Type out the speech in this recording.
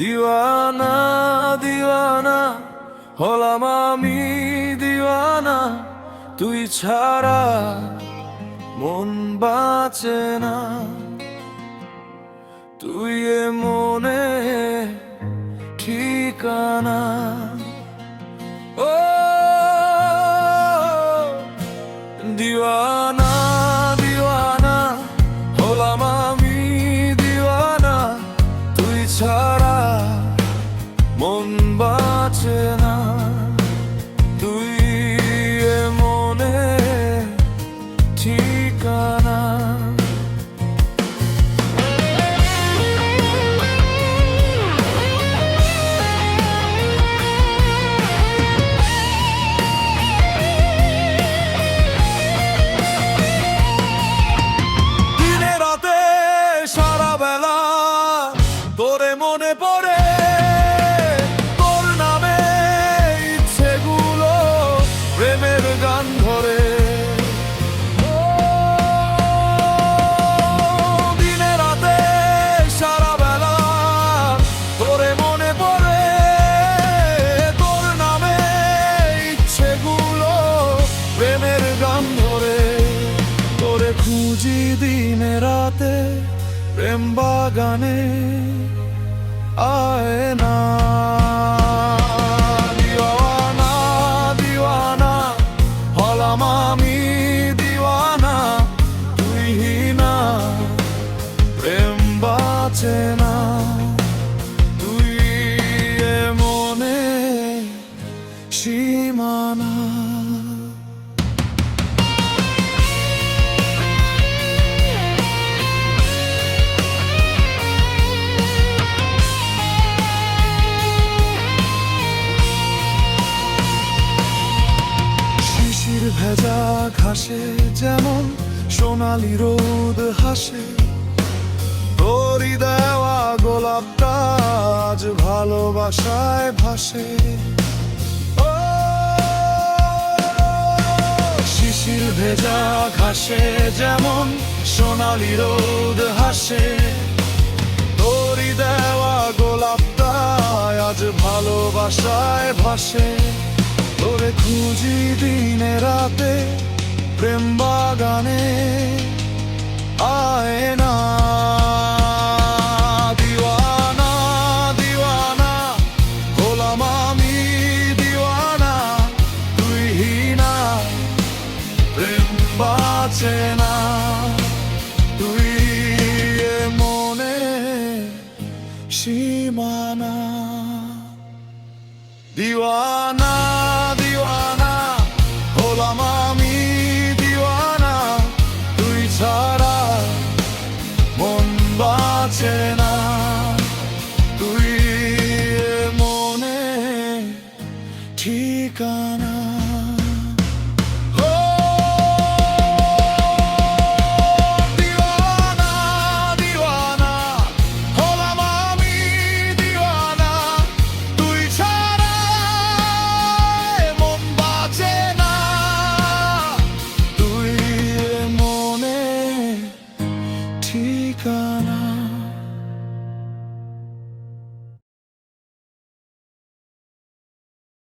দিওয়ানা দিওয়ানা হলাম আমি দিওয়ানা, তুই ছাড়া মন বাঁচে না। তুই এ মনে ঠিকানা। ও দিওয়ানা দিওয়ানা হলাম আমি দিওয়ানা, তুই ছাড়া মন বাঁচে না। তুই এ মনে ঠিকানা। দিনে রাতে সারা বেলা তোরে মনে পড়ে, তোর নামে ইচ্ছেগুলো প্রেমের গান ধরে। দিনে রাতে সারা বেলা তোরে মনে পড়ে, তোর নামে ইচ্ছেগুলো প্রেমের গান ধরে। তোরে খুঁজি দিনে রাতে প্রেম বাগানে, আয় না। দিওয়ানা দিওয়ানা হলাম আমি দিওয়ানা, তুই না প্রেম বাঁচে না। তুই এ মনে সীমানা। ভেজা ঘাসে যেমন সোনালি রোদ হাসে, তোরি দেওয়া গোলাপটা আজ ভালোবাসায় ভাসে। ও শিশির ভেজা ঘাসে যেমন সোনালি রোদ হাসে, তোরি দেওয়া গোলাপটা আজ ভালোবাসায় ভাসে। তোরে খুঁজি দিনে রাতে প্রেম বাগানে, আয় না। দিওয়ানা দিওয়ানা হলাম আমি দিওয়ানা, তুই না প্রেম বাঁচে না। তুই এ মনে সীমানা। দিওয়ানা দিওয়ানা হলাম আমি দিওয়ানা, তুই ছাড়া মন বাঁচে না। তুই এ মনে ঠিকানা।